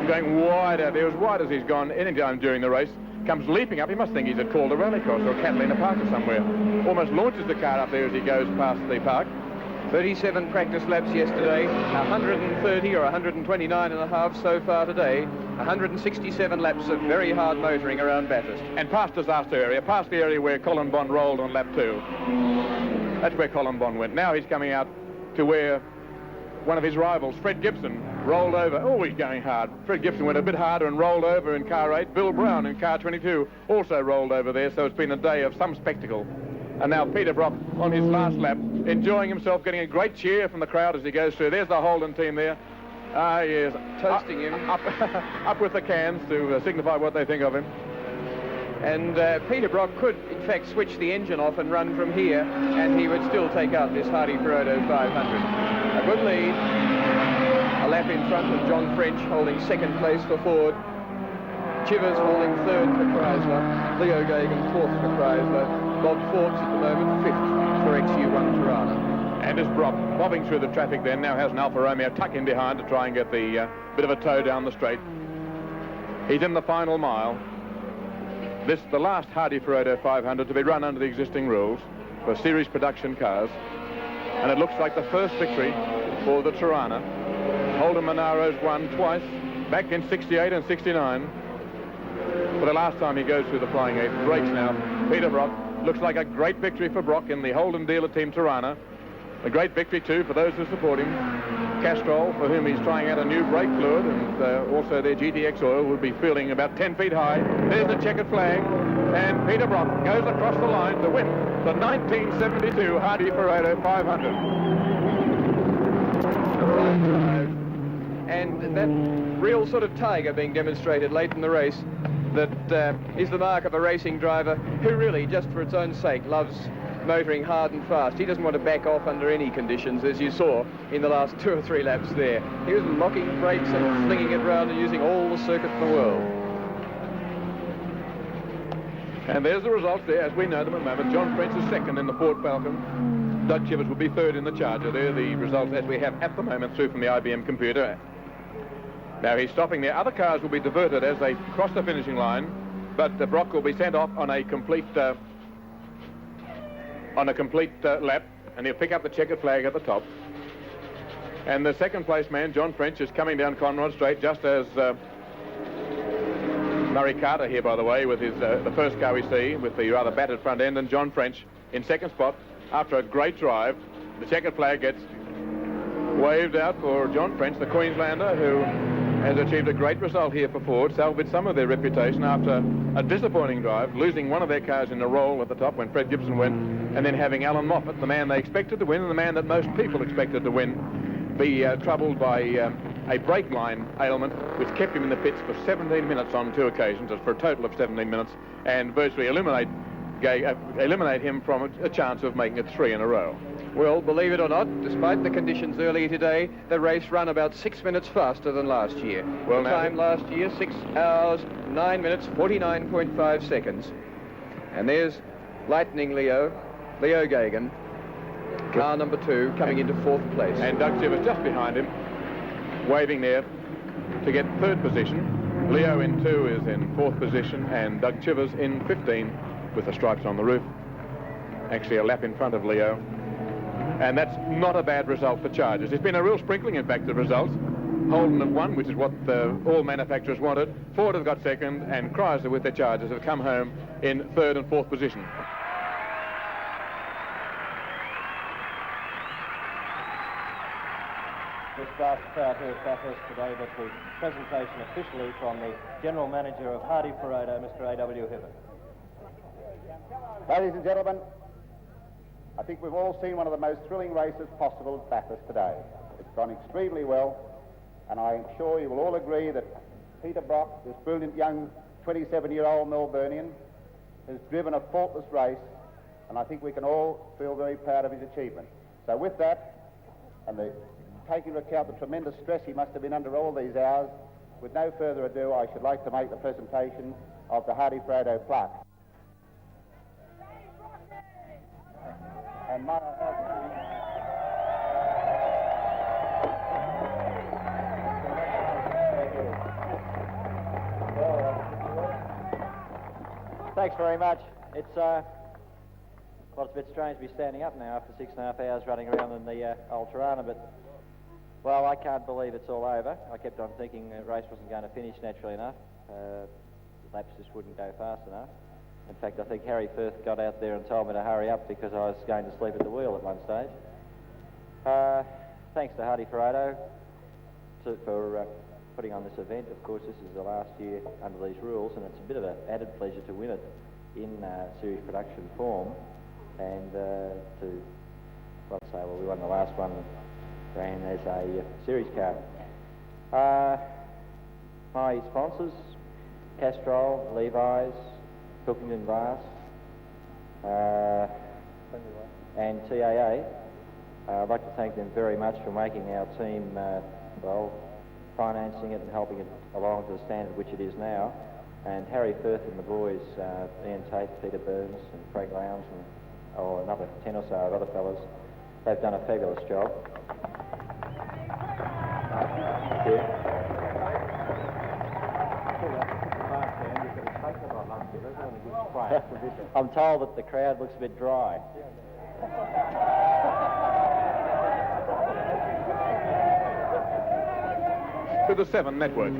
Going wide out there, as wide as he's gone any time during the race. Comes leaping up. He must think he's at Calder Rallycross or Catalina Park or somewhere. Almost launches the car up there as he goes past the park. 37 practice laps yesterday, 130 or 129.5 so far today, 167 laps of very hard motoring around Bathurst. And past disaster area, past the area where Colin Bond rolled on lap 2. That's where Colin Bond went. Now he's coming out to where one of his rivals, Fred Gibson, rolled over. Oh, he's going hard. Fred Gibson went a bit harder and rolled over in car 8. Bill Brown in car 22 also rolled over there, so it's been a day of some spectacle. And now Peter Brock on his last lap, enjoying himself, getting a great cheer from the crowd as he goes through. There's the Holden team there. Ah, yes. Toasting him. Up with the cans to signify what they think of him. And Peter Brock could, in fact, switch the engine off and run from here, and he would still take out this Hardie Ferodo 500. A good lead. A lap in front of John French, holding second place for Ford. Chivers holding third for Chrysler. Leo Gagan fourth for Chrysler. Bob Forbes at the moment fifth for XU1 Tirana. And as Brock, bobbing through the traffic then, now has an Alfa Romeo tuck in behind to try and get the bit of a tow down the straight. He's in the final mile. This the last Hardie Ferodo 500 to be run under the existing rules for series production cars. And it looks like the first victory for the Tirana. Holden Monaro's won twice, back in 68 and 69. For the last time he goes through the flying eight. Brakes now. Peter Brock. Looks like a great victory for Brock in the Holden dealer team Tirana. A great victory, too, for those who support him. Castrol, for whom he's trying out a new brake fluid, and also their GTX oil will be feeling about 10 feet high. There's the checkered flag, and Peter Brock goes across the line to win the 1972 Hardie Ferodo 500. And that real sort of tiger being demonstrated late in the race that is the mark of a racing driver who really, just for its own sake, loves motoring hard and fast. He doesn't want to back off under any conditions, as you saw in the last 2 or 3 laps there. He was locking brakes and flinging it round and using all the circuit in the world. And there's the results there, as we know them at the moment. John French is second in the Ford Falcon. Doug Chivers will be third in the Charger. They're the results as we have at the moment through from the IBM computer. Now he's stopping there. Other cars will be diverted as they cross the finishing line, but Brock will be sent off on a complete lap, and he'll pick up the checkered flag at the top. And the second place man, John French, is coming down Conrod Straight, just as Murray Carter here, by the way, with his the first car we see with the rather battered front end, and John French in second spot after a great drive. The checkered flag gets waved out for John French, the Queenslander, who has achieved a great result here for Ford, salvaged some of their reputation after a disappointing drive, losing one of their cars in a roll at the top when Fred Gibson went, and then having Alan Moffat, the man they expected to win and the man that most people expected to win, be troubled by a brake line ailment which kept him in the pits for 17 minutes on 2 occasions, for a total of 17 minutes, and virtually eliminate him from a chance of making it 3 in a row. Well, believe it or not, despite the conditions earlier today, the race ran about 6 minutes faster than last year. Well, the time last year, 6 hours, 9 minutes, 49.5 seconds. And there's Lightning Leo Gagan, car number 2, coming into 4th place. And Doug Chivers just behind him, waving there to get 3rd position. Leo in 2 is in 4th position, and Doug Chivers in 15 with the stripes on the roof. Actually a lap in front of Leo. And that's not a bad result for Chargers. It's been a real sprinkling, in fact, of results. Holden have won, which is what all manufacturers wanted. Ford have got 2nd, and Chrysler with their Chargers have come home in 3rd and 4th position. We start out here at Bathurst today with the presentation officially from the General Manager of Hardie Ferodo, Mr. A.W. Hibbert. Ladies and gentlemen, I think we've all seen one of the most thrilling races possible at Bathurst today. It's gone extremely well, and I'm sure you will all agree that Peter Brock, this brilliant young 27-year-old Melburnian, has driven a faultless race, and I think we can all feel very proud of his achievement. So with that, and taking into account the tremendous stress he must have been under all these hours, with no further ado, I should like to make the presentation of the Hardie Ferodo plaque. And Thanks very much. It's well, it's a bit strange to be standing up now after 6.5 hours running around in the old Tirana, but well, I can't believe it's all over. I kept on thinking the race wasn't going to finish naturally enough. The laps just wouldn't go fast enough. In fact, I think Harry Firth got out there and told me to hurry up because I was going to sleep at the wheel at one stage. Thanks to Hardie Ferodo for putting on this event. Of course, this is the last year under these rules, and it's a bit of an added pleasure to win it in series production form. And we won the last one, ran as a series car. My sponsors, Castrol, Levi's, Pilkington Glass, and TAA. I'd like to thank them very much for making our team, financing it and helping it along to the standard which it is now. And Harry Firth and the boys, Ian Tate, Peter Burns and Frank Lowndes and another 10 or so of other fellas, they've done a fabulous job. Thank you. I'm told that the crowd looks a bit dry. To the 7 Network.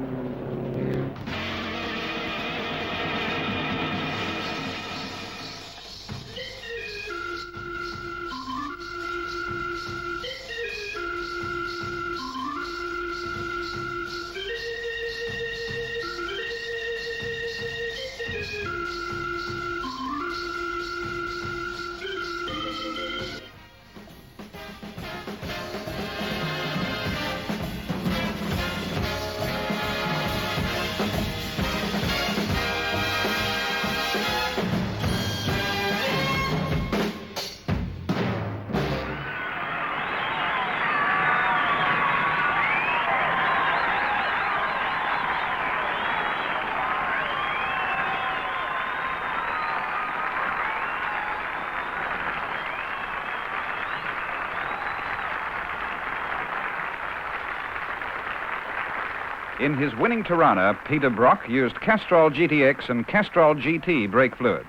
In his winning Tirana, Peter Brock used Castrol GTX and Castrol GT brake fluid.